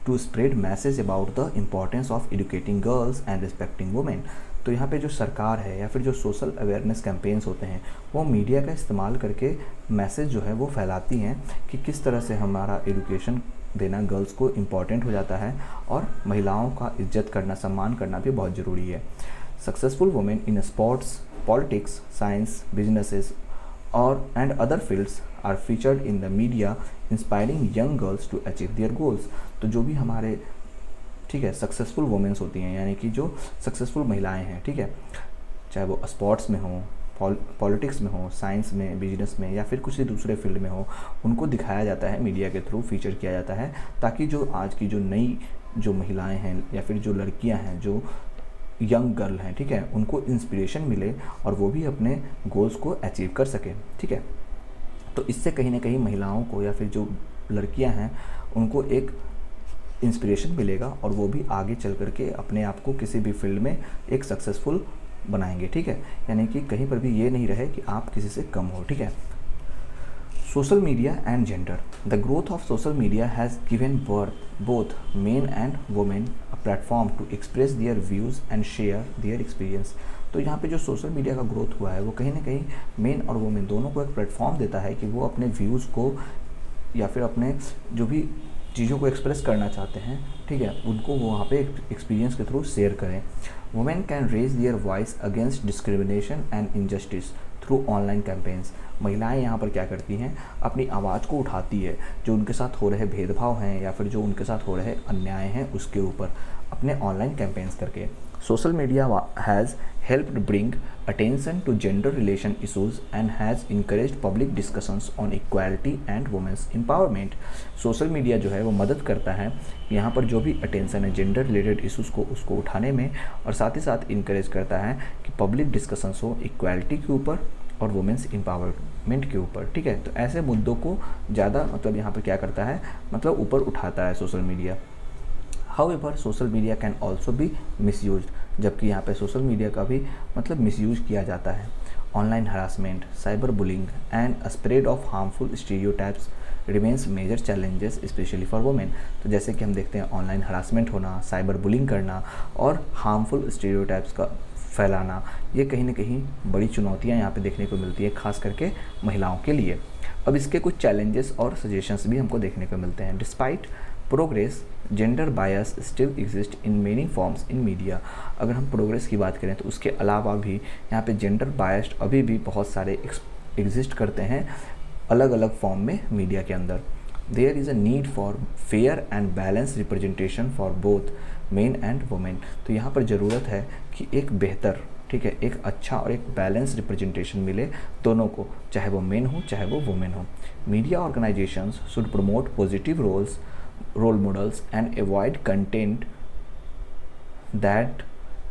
to spread message about the importance of educating girls and respecting women. तो यहाँ पे जो सरकार है या फिर जो सोशल अवेयरनेस कैंपेन्स होते हैं वो मीडिया का इस्तेमाल करके मैसेज जो है वो फैलाती हैं कि किस तरह से हमारा एजुकेशन देना गर्ल्स को इम्पॉर्टेंट हो जाता है और महिलाओं का इज्जत करना, सम्मान करना भी बहुत ज़रूरी है। Successful women in sports, politics, science, businesses और and other fields are featured in the media inspiring young girls to achieve their goals. तो जो भी हमारे, ठीक है, सक्सेसफुल वुमेन्स होती हैं यानी कि जो सक्सेसफुल महिलाएं हैं, ठीक है, चाहे वो स्पोर्ट्स में हो, पॉलिटिक्स में हो, साइंस में, बिजनेस में या फिर किसी दूसरे फील्ड में हो, उनको दिखाया जाता है, मीडिया के थ्रू फीचर किया जाता है, ताकि जो आज की जो नई जो महिलाएं हैं या फिर जो लड़कियां हैं, जो यंग गर्ल हैं, ठीक है, उनको इंस्पिरेशन मिले और वो भी अपने गोल्स को अचीव कर सकें, ठीक है। तो इससे कहीं ना कहीं महिलाओं को या फिर जो लड़कियां हैं उनको एक इंस्पिरेशन मिलेगा और वो भी आगे चल करके अपने आप को किसी भी फील्ड में एक सक्सेसफुल बनाएंगे, ठीक है, यानी कि कहीं पर भी ये नहीं रहे कि आप किसी से कम हो, ठीक है। Social media and gender, the growth of social media has given birth both men and women a platform to express their views and share their experience. तो यहाँ पे जो सोशल मीडिया का ग्रोथ हुआ है वो कहीं ना कहीं मेन और वुमेन दोनों को एक प्लेटफॉर्म देता है कि वो अपने व्यूज़ को या फिर अपने जो भी चीज़ों को एक्सप्रेस करना चाहते हैं, ठीक है, उनको वो वहाँ पे एक्सपीरियंस के थ्रू शेयर करें। Women can raise their voice against discrimination and injustice through online campaigns. महिलाएं यहाँ पर क्या करती हैं, अपनी आवाज़ को उठाती है, जो उनके साथ हो रहे भेदभाव हैं या फिर जो उनके साथ हो रहे अन्याय हैं उसके ऊपर अपने ऑनलाइन कैंपेन्स करके। Social media has helped bring attention to gender relation issues and has encouraged public discussions on equality and women's empowerment। Social media जो है वो मदद करता है यहाँ पर जो भी अटेंशन है जेंडर रिलेटेड इश्यूज़ को उसको उठाने में, और साथ ही साथ इंकरेज करता है कि पब्लिक डिस्कशंस हो इक्वालिटी के ऊपर और वुमेंस एम्पावरमेंट के ऊपर, ठीक है। तो ऐसे मुद्दों को ज़्यादा मतलब यहाँ पर क्या करता है, मतलब ऊपर उठाता है social media. However social media can also be misuse, जबकि यहाँ पे सोशल मीडिया का भी मतलब मिसयूज किया जाता है। Online harassment, cyber bullying and spread of harmful stereotypes remains major challenges specially for women. तो जैसे कि हम देखते हैं ऑनलाइन हरासमेंट होना, साइबर बुलिंग करना और हार्मफुल स्टीरियोटाइप्स का फैलाना, ये कहीं ना कहीं बड़ी चुनौतियाँ यहाँ पे देखने को मिलती है, खास करके महिलाओं के लिए। अब इसके कुछ चैलेंजेस और सजेशंस भी हमको देखने को मिलते हैं। Despite progress, gender bias still exist in many forms in media. अगर हम प्रोग्रेस की बात करें तो उसके अलावा भी यहाँ पे जेंडर बायस्ड अभी भी बहुत सारे एग्जिस्ट करते हैं अलग अलग फॉर्म में मीडिया के अंदर। There is a need for fair and balance representation for both men and women. तो यहाँ पर ज़रूरत है कि एक बेहतर, ठीक है, एक अच्छा और एक बैलेंस रिप्रेजेंटेशन मिले दोनों को, चाहे वो मेन हो चाहे वो वुमेन हो। Media organisations should promote positive role models and avoid content that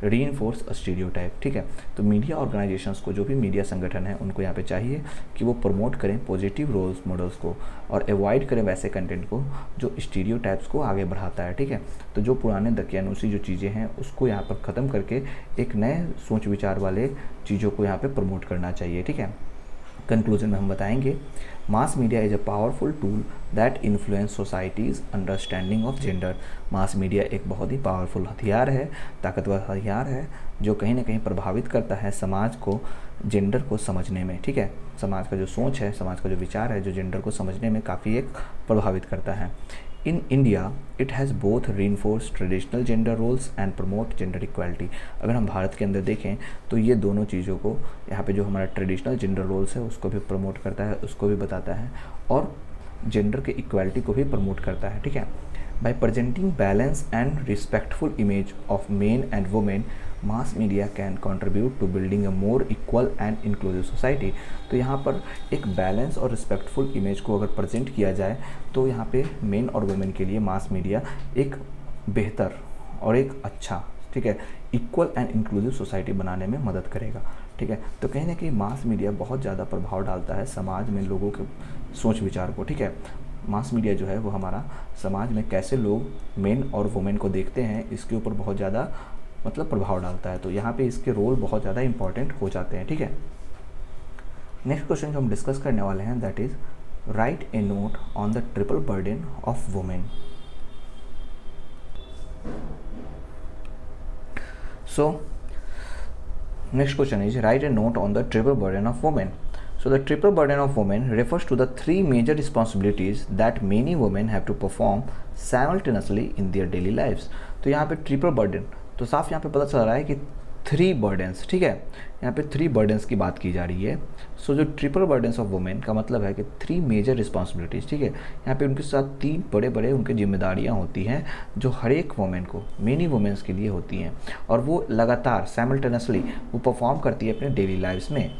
reinforce a stereotype, ठीक है। तो मीडिया ऑर्गेनाइजेशंस को, जो भी मीडिया संगठन है उनको यहाँ पे चाहिए कि वो प्रमोट करें पॉजिटिव रोल्स मॉडल्स को और अवॉइड करें वैसे कंटेंट को जो स्टीरियोटाइप्स को आगे बढ़ाता है, ठीक है। तो जो पुराने दकियानूसी जो चीज़ें हैं उसको यहाँ पर ख़त्म करके एक नए सोच विचार वाले चीज़ों को यहाँ पर प्रमोट करना चाहिए, ठीक है। कंक्लूजन में हम बताएंगे, mass media is a powerful tool that influence societies understanding of gender. Mass media एक बहुत ही पावरफुल हथियार है, ताकतवर हथियार है, जो कहीं ना कहीं प्रभावित करता है समाज को जेंडर को समझने में, ठीक है। समाज का जो सोच है, समाज का जो विचार है, जो जेंडर को समझने में काफ़ी एक प्रभावित करता है। In India it has both reinforce traditional gender roles and promote gender equality. अगर हम भारत के अंदर देखें तो ये दोनों चीज़ों को, यहाँ पे जो हमारा ट्रेडिशनल जेंडर रोल्स है उसको भी प्रमोट करता है, उसको भी बताता है, और जेंडर के इक्वालिटी को भी प्रमोट करता है, ठीक है। By presenting balance and respectful image of men and women, mass media can contribute to building a more equal and inclusive society. तो यहाँ पर एक बैलेंस और रिस्पेक्टफुल इमेज को अगर प्रेजेंट किया जाए तो यहाँ पे मेन और वुमेन के लिए मास मीडिया एक बेहतर और एक अच्छा, ठीक है, इक्वल एंड इंक्लूसिव सोसाइटी बनाने में मदद करेगा, ठीक है। तो कहीं ना कहीं मास मीडिया बहुत ज़्यादा प्रभाव डालता है समाज में लोगों के सोच विचार को, ठीक है। मास मीडिया जो है वो हमारा समाज में कैसे लोग मेन और वुमेन को देखते हैं इसके ऊपर बहुत ज़्यादा मतलब प्रभाव डालता है। तो यहाँ पे इसके रोल बहुत ज़्यादा इंपॉर्टेंट हो जाते हैं, ठीक है। नेक्स्ट क्वेश्चन जो हम डिस्कस करने वाले हैं that is right A note on the triple burden of women. So next question is right A note on the triple burden of women. So the triple burden of women refers to the three major responsibilities that many women have to perform simultaneously in their daily lives। तो यहाँ पे triple burden, तो साफ यहाँ पे पता चल रहा है कि थ्री बर्डन्स, ठीक है, यहाँ पे थ्री बर्डन्स की बात की जा रही है। सो जो ट्रिपल बर्डन्स ऑफ वुमेन का मतलब है कि थ्री मेजर रिस्पॉन्सिबिलिटीज़, ठीक है, यहाँ पे उनके साथ तीन बड़े बड़े उनके जिम्मेदारियाँ होती हैं जो हर एक वुमेन को, मेनी वुमेन्स के लिए होती हैं, और वो लगातार साइमल्टेनियसली वो परफॉर्म करती है अपने डेली लाइफ्स में।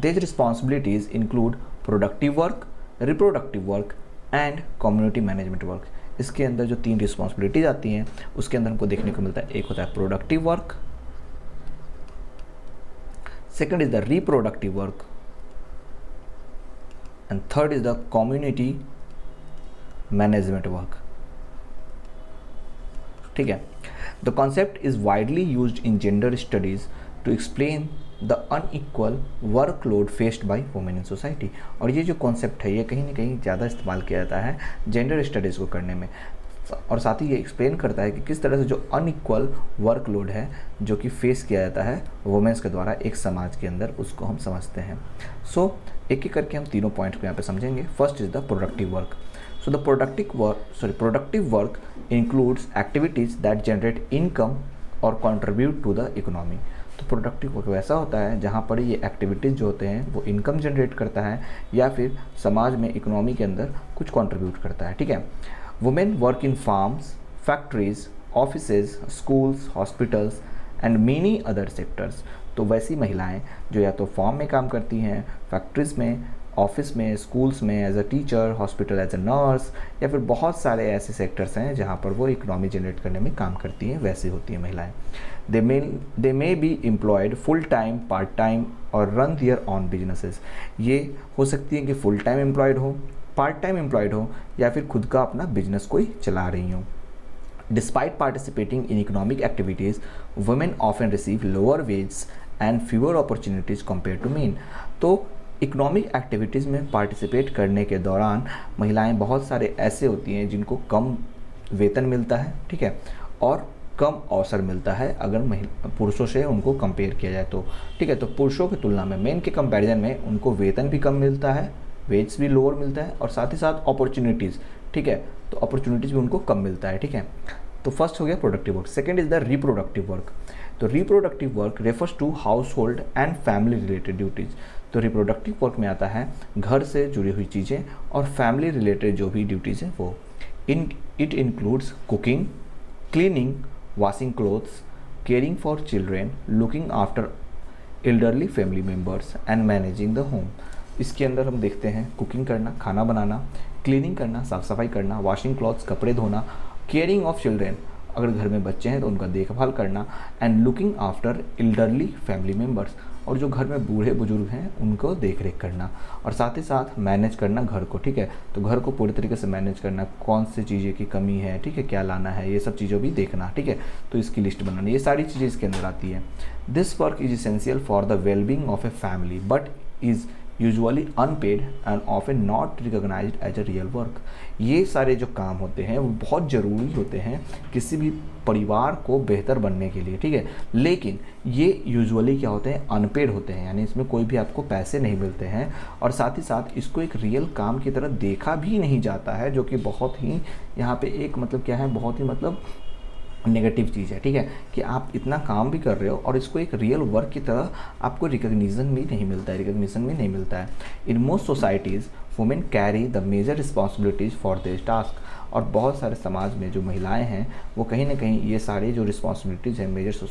These responsibilities include productive work, reproductive work and community management work। इसके अंदर जो तीन रिस्पॉन्सिबिलिटीज आती हैं उसके अंदर हमको देखने को मिलता है, एक होता है productive work, second is the reproductive work and third is the community management work, ठीक है। The concept is widely used in gender studies to explain the unequal workload faced by women in society. और ये जो concept है ये कहीं ना कहीं ज़्यादा इस्तेमाल किया जाता है जेंडर स्टडीज़ को करने में, और साथ ही ये एक्सप्लेन करता है कि किस तरह से जो अनइक्वल वर्कलोड है जो कि फेस किया जाता है वुमेन्स के द्वारा एक समाज के अंदर, उसको हम समझते हैं। सो एक एक करके हम तीनों पॉइंट्स को यहाँ पे समझेंगे। First is the productive work. So the productive work includes activities that generate income और कंट्रीब्यूट टू द इकोनॉमी। तो प्रोडक्टिव वर्क वैसा होता है जहाँ पर ये एक्टिविटीज़ जो होते हैं वो इनकम जनरेट करता है या फिर समाज में इकोनॉमी के अंदर कुछ कंट्रीब्यूट करता है, ठीक है। Women work in farms, factories, offices, schools, hospitals and many other sectors. तो वैसी महिलाएं जो या तो फार्म में काम करती हैं, फैक्ट्रीज में, ऑफिस में, स्कूल्स में as a teacher, hospital as a nurse, या फिर बहुत सारे ऐसे सेक्टर्स हैं जहाँ पर वो इकोनॉमी जनरेट करने में काम करती हैं, वैसी होती हैं महिलाएं। They may be employed full time, part time और रन दियर ऑन बिजनेसेस। ये हो सकती है कि फुल टाइम एम्प्लॉयड हो, पार्ट टाइम एम्प्लॉयड हो, या फिर खुद का अपना बिजनेस कोई चला रही हो। Despite participating in economic activities, women often receive lower wages and fewer opportunities compared to men। तो इकोनॉमिक एक्टिविटीज़ में पार्टिसिपेट करने के दौरान महिलाएं बहुत सारे ऐसे होती हैं जिनको कम वेतन मिलता है, ठीक है, और कम अवसर मिलता है अगर पुरुषों से उनको कंपेयर किया जाए तो, ठीक है। तो पुरुषों की तुलना में, मेन के कंपैरिजन में उनको वेतन भी कम मिलता है, वेज भी लोअर मिलता है, और साथ ही साथ अपॉर्चुनिटीज़, ठीक है, तो अपॉर्चुनिटीज़ भी उनको कम मिलता है, ठीक है। तो फर्स्ट हो गया productive work. Second is the reproductive work. तो reproductive work refers to household and family related duties. तो रिप्रोडक्टिव वर्क में आता है घर से जुड़ी हुई चीज़ें और फैमिली रिलेटेड जो भी ड्यूटीज़ हैं वो। It includes cooking, cleaning, washing clothes, caring for children, looking after elderly family members and managing the home। इसके अंदर हम देखते हैं कुकिंग करना, खाना बनाना, क्लीनिंग करना, साफ़ सफाई करना, वॉशिंग क्लॉथ्स, कपड़े धोना, केयरिंग ऑफ चिल्ड्रेन, अगर घर में बच्चे हैं तो उनका देखभाल करना, and looking after elderly family members, और जो घर में बूढ़े बुजुर्ग हैं उनको देख रेख करना, और साथ ही साथ मैनेज करना घर को, ठीक है। तो घर को पूरी तरीके से मैनेज करना, कौन सी चीज़ें की कमी है, ठीक है, क्या लाना है, ये सब चीज़ों भी देखना, ठीक है। तो इसकी लिस्ट बनानी, ये सारी चीज़ें इसके अंदर आती है। This work is essential for the wellbeing of a family but is usually unpaid and often not recognised as a real work. ये सारे जो काम होते हैं वो बहुत ज़रूरी होते हैं किसी भी परिवार को बेहतर बनने के लिए, ठीक है, लेकिन ये यूजुअली क्या होते हैं, अनपेड होते हैं, यानी इसमें कोई भी आपको पैसे नहीं मिलते हैं और साथ ही साथ इसको एक रियल काम की तरह देखा भी नहीं जाता है, जो कि बहुत ही यहाँ पे एक मतलब क्या है, बहुत ही मतलब नेगेटिव चीज़ है, ठीक है, कि आप इतना काम भी कर रहे हो और इसको एक रियल वर्क की तरह आपको रिकग्निशन भी नहीं मिलता है। In most societies women carry the major responsibilities for this task. और बहुत सारे समाज में जो महिलाएं हैं वो कहीं ना कहीं ये सारे जो रिस्पॉन्सिबिलिटीज़ हैं, मेजर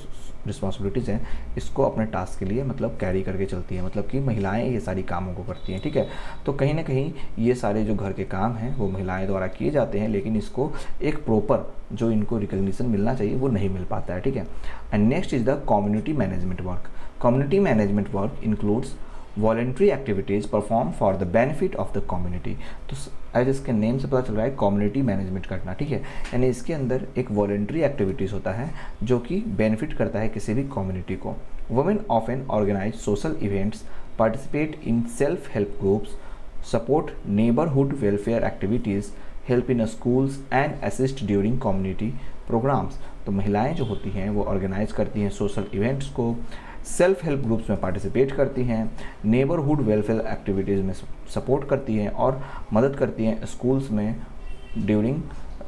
रिस्पॉन्सिबिलिटीज़ हैं, इसको अपने टास्क के लिए मतलब कैरी करके चलती हैं, मतलब कि महिलाएं ये सारी कामों को करती हैं, ठीक है। तो कहीं ना कहीं ये सारे जो घर के काम हैं वो महिलाएं द्वारा किए जाते हैं, लेकिन इसको एक प्रॉपर जो इनको रिकग्निशन मिलना चाहिए वो नहीं मिल पाता है, ठीक है। And next is the community management work. Community management work includes voluntary activities perform for the benefit of the community. तो एज इसके नेम से पता चल रहा है कम्युनिटी मैनेजमेंट करना, ठीक है, यानी इसके अंदर एक वॉलेंट्री एक्टिविटीज़ होता है जो कि बेनिफिट करता है किसी भी कम्युनिटी को। Women often organise social events, participate in self help groups, support neighbourhood welfare activities, help in schools and assist during community programmes. तो महिलाएं जो होती हैं वो ऑर्गेनाइज करती हैं सोशल इवेंट्स को, सेल्फ हेल्प ग्रुप्स में पार्टिसिपेट करती हैं, नेबरहुड वेलफेयर एक्टिविटीज़ में सपोर्ट करती हैं और मदद करती हैं स्कूल्स में, ड्यूरिंग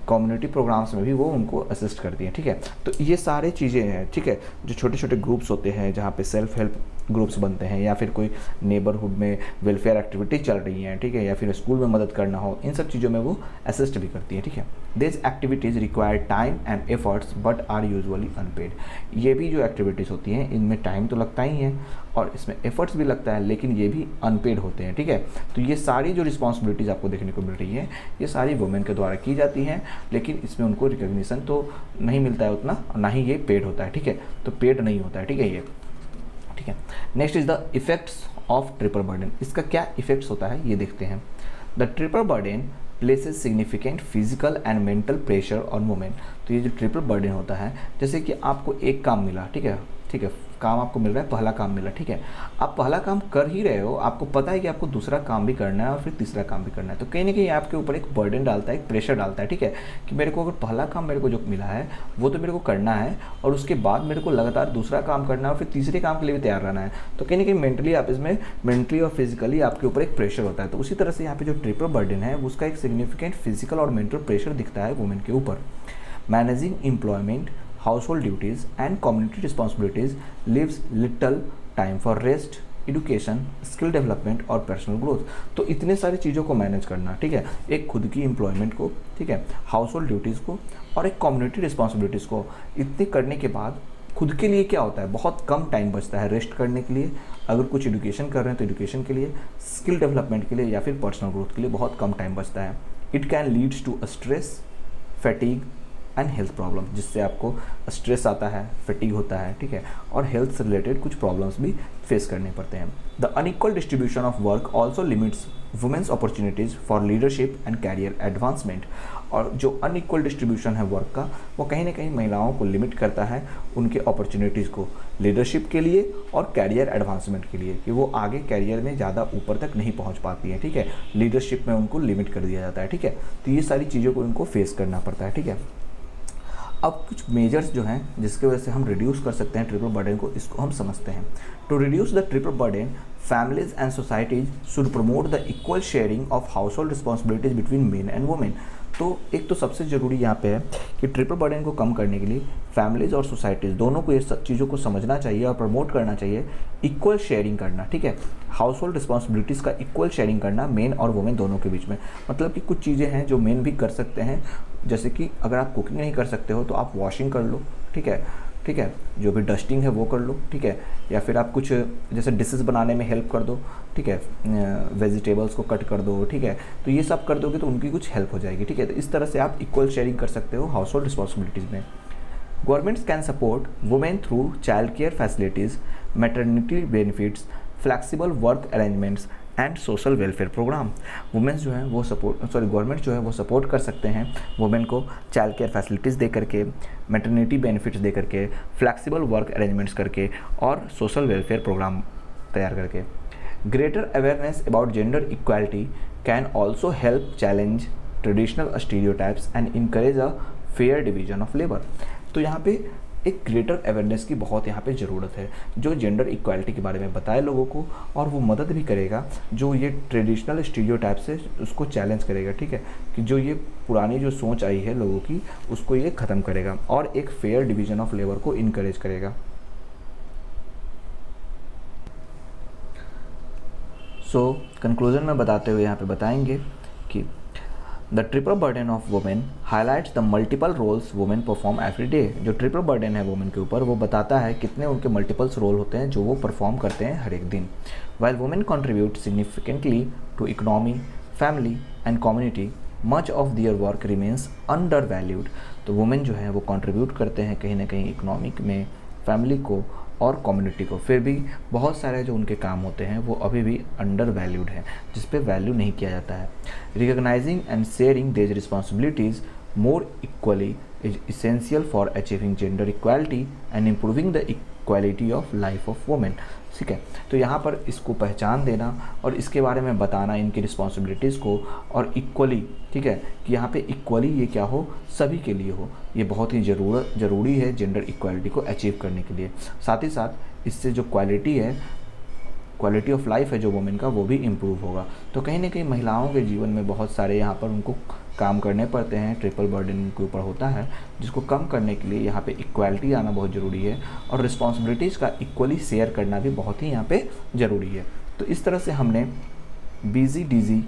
कम्युनिटी प्रोग्राम्स में भी वो उनको असिस्ट करती हैं, ठीक है। तो ये सारे चीज़ें हैं, ठीक है, जो छोटे छोटे ग्रुप्स होते हैं जहाँ पे सेल्फ हेल्प ग्रुप्स बनते हैं या फिर कोई नेबरहुड में वेलफेयर एक्टिविटी चल रही हैं, ठीक है, या फिर स्कूल में मदद करना हो, इन सब चीज़ों में वो असिस्ट भी करती हैं, ठीक है। This activities require time and efforts but are usually unpaid. ये भी जो एक्टिविटीज़ होती हैं इनमें टाइम तो लगता ही है और इसमें एफर्ट्स भी लगता है, लेकिन ये भी अनपेड होते हैं, ठीक है। तो ये सारी जो रिस्पॉन्सिबिलिटीज़ आपको देखने को मिल रही है ये सारी वुमेन के द्वारा की जाती हैं, लेकिन इसमें उनको रिकग्निशन तो नहीं मिलता है उतना, ना ही ये पेड होता है, ठीक है, तो पेड नहीं होता है, ठीक है ये, ठीक है। Next is the effects of triple burden. इसका क्या इफेक्ट्स होता है ये देखते हैं। The triple burden places significant physical and mental pressure on women. तो ये जो ट्रिपल बर्डन होता है, जैसे कि आपको एक काम मिला, ठीक है, काम आपको मिल रहा है, पहला काम मिला, ठीक है, आप पहला काम कर ही रहे हो, आपको पता है कि आपको दूसरा काम भी करना है और फिर तीसरा काम भी करना है, तो कहीं ना कहीं आपके ऊपर एक बर्डन डालता है, एक प्रेशर डालता है, ठीक है, कि मेरे को अगर पहला काम मेरे को जो मिला है वो तो मेरे को करना है और उसके बाद मेरे को लगातार दूसरा काम करना है और फिर तीसरे काम के लिए भी तैयार रहना है, तो कहीं ना कहीं मेंटली आप इसमें मेंटली और फिजिकली आपके ऊपर एक प्रेशर होता है। तो उसी तरह से यहाँ पे जो ट्रिपल बर्डन है उसका एक सिग्निफिकेंट फिजिकल और मेंटल प्रेशर दिखता है वुमेन के ऊपर। Managing employment, household duties and community responsibilities leaves little time for rest, education, skill development और personal growth। तो इतने सारी चीज़ों को मैनेज करना, ठीक है, एक खुद की एम्प्लॉयमेंट को, ठीक है, हाउस होल्ड ड्यूटीज़ को और एक कम्युनिटी रिस्पॉन्सिबिलिटीज़ को, इतने करने के बाद खुद के लिए क्या होता है, बहुत कम टाइम बचता है रेस्ट करने के लिए। अगर कुछ एजुकेशन कर रहे हैं तो एजुकेशन के लिए, स्किल डेवलपमेंट के लिए या फिर पर्सनल ग्रोथ के लिए बहुत कम टाइम बचता है। It can leads to stress, fatigue and health problem, जिससे आपको स्ट्रेस आता है, फैटीग होता है, ठीक है, और हेल्थ से रिलेटेड कुछ प्रॉब्लम्स भी फेस करने पड़ते हैं। The unequal distribution of work also limits women's opportunities for leadership and career advancement. और जो अनइक्वल डिस्ट्रीब्यूशन है वर्क का वो कहीं ना कहीं महिलाओं को लिमिट करता है उनके अपॉर्चुनिटीज़ को लीडरशिप के लिए और कैरियर एडवांसमेंट के लिए, कि वो आगे कैरियर में ज़्यादा ऊपर तक नहीं पहुंच पाती हैं, ठीक है, लीडरशिप में उनको लिमिट कर दिया जाता है, ठीक है। तो ये सारी चीज़ों को उनको फेस करना पड़ता है, ठीक है। अब कुछ मेजर्स जो हैं जिसके वजह से हम रिड्यूस कर सकते हैं ट्रिपल बर्डन को, इसको हम समझते हैं। To reduce the triple burden, families and societies should promote the equal sharing of house hold responsibilities between men and women. तो एक तो सबसे ज़रूरी यहाँ पे है कि ट्रिपल बर्डन को कम करने के लिए फैमिलीज़ और सोसाइटीज़ दोनों को ये सब चीज़ों को समझना चाहिए और प्रमोट करना चाहिए, इक्वल शेयरिंग करना, ठीक है, हाउस होल्ड रिस्पॉन्सिबिलिटीज़ का इक्वल शेयरिंग करना मेन और वुमेन दोनों के बीच में। मतलब कि कुछ चीज़ें हैं जो मेन भी कर सकते हैं, जैसे कि अगर आप कुकिंग नहीं कर सकते हो तो आप वॉशिंग कर लो, ठीक है, जो भी डस्टिंग है वो कर लो, ठीक है, या फिर आप कुछ जैसे डिशेस बनाने में हेल्प कर दो, ठीक है, वेजिटेबल्स को कट कर दो, ठीक है, तो ये सब कर दोगे तो उनकी कुछ हेल्प हो जाएगी, ठीक है। तो इस तरह से आप इक्वल शेयरिंग कर सकते हो हाउस होल्ड रिस्पॉन्सिबिलिटीज़ में। Governments can support women through child care facilities, maternity benefits, flexible work arrangements and social welfare programme. Women's जो हैं वो गवर्नमेंट जो है वो सपोर्ट कर सकते हैं वुमेन को चाइल्ड केयर फैसिलिटीज़ दे करके, मैटरनिटी बेनिफिट्स दे करके, फ्लेक्सिबल वर्क अरेंजमेंट्स करके और सोशल वेलफेयर प्रोग्राम तैयार करके। Greater awareness about gender equality can also help challenge traditional stereotypes and encourage a fair division of labor. तो यहाँ पे एक ग्रेटर अवेयरनेस की बहुत यहाँ पे ज़रूरत है, जो जेंडर इक्वालिटी के बारे में बताए लोगों को, और वो मदद भी करेगा जो ये ट्रेडिशनल स्टीरियोटाइप्स है उसको चैलेंज करेगा, ठीक है, कि जो ये पुरानी जो सोच आई है लोगों की उसको ये ख़त्म करेगा और एक फेयर डिवीजन ऑफ लेबर को इनकरेज करेगा। सो कंक्लूजन में बताते हुए यहाँ पे बताएंगे कि the triple burden of women highlights the multiple roles women perform every day. जो ट्रिपल बर्डन है वुमेन के ऊपर वो बताता है कितने उनके मल्टीपल्स रोल होते हैं जो वो परफॉर्म करते हैं हर एक दिन। While women contribute significantly to economy, family and community, much of their work remains under valued. तो वुमेन जो है वो कंट्रीब्यूट करते हैं कहीं ना कहीं इकोनॉमिक में, फैमिली को और कम्युनिटी को, फिर भी बहुत सारे जो उनके काम होते हैं वो अभी भी अंडर वैल्यूड हैं, जिस पे वैल्यू नहीं किया जाता है। रिकॉग्नाइजिंग एंड शेयरिंग देज responsibilities more equally is essential for achieving gender equality and improving the equality of life of women. ठीक है, तो यहाँ पर इसको पहचान देना और इसके बारे में बताना, इनकी रिस्पॉन्सिबिलिटीज़ को, और इक्वली, ठीक है, कि यहाँ पे इक्वली ये क्या हो, सभी के लिए हो, ये बहुत ही ज़रूरी है जेंडर इक्वालिटी को अचीव करने के लिए। साथ ही साथ इससे जो क्वालिटी है, क्वालिटी ऑफ लाइफ है जो वुमेन का, वो भी इम्प्रूव होगा। तो कहीं ना कहीं महिलाओं के जीवन में बहुत सारे यहाँ पर उनको काम करने पड़ते हैं, ट्रिपल बर्डन के ऊपर होता है, जिसको कम करने के लिए यहाँ पे इक्वालिटी आना बहुत ज़रूरी है और रिस्पॉन्सिबिलिटीज़ का इक्वली शेयर करना भी बहुत ही यहाँ पे ज़रूरी है। तो इस तरह से हमने BZDZ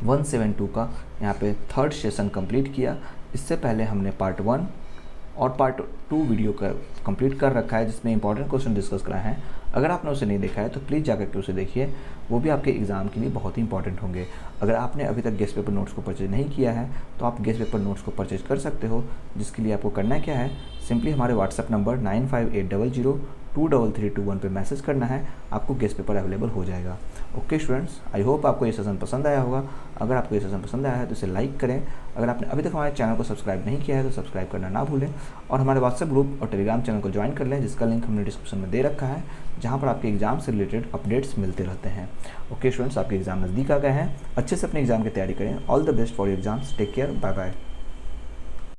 172 का यहाँ पे 3rd सेशन कंप्लीट किया। इससे पहले हमने पार्ट 1 और पार्ट 2 वीडियो का कंप्लीट कर रखा है जिसमें इंपॉर्टेंट क्वेश्चन डिस्कस कराए हैं। अगर आपने उसे नहीं देखा है तो प्लीज़ जाकर के उसे देखिए, वो भी आपके एग्ज़ाम के लिए बहुत ही इंपॉर्टेंट होंगे। अगर आपने अभी तक गेस्ट पेपर नोट्स को परचेज नहीं किया है तो आप गेस्ट पेपर नोट्स को परचेज कर सकते हो, जिसके लिए आपको करना क्या है, सिंपली हमारे व्हाट्सएप नंबर 9580023321 पे मैसेज करना है, आपको गेस्ट पेपर अवेलेबल हो जाएगा। ओके स्टूडेंट्स, आई होप आपको ये सेशन पसंद आया होगा। अगर आपको ये सेशन पसंद आया है तो इसे लाइक करें। अगर आपने अभी तक हमारे चैनल को सब्सक्राइब नहीं किया है तो सब्सक्राइब करना ना भूलें और हमारे व्हाट्सएप ग्रुप और टेलीग्राम चैनल को ज्वाइन कर लें, जिसका लिंक हमने डिस्क्रिप्शन में दे रखा है, जहाँ पर आपके एग्जाम से रिलेटेड अपडेट्स मिलते रहते हैं। ओके स्टूडेंट्स, आपके एग्जाम नज़दीक आ गए हैं, अच्छे से अपने एग्जाम की तैयारी करें। All the best for your exams, take care, bye bye.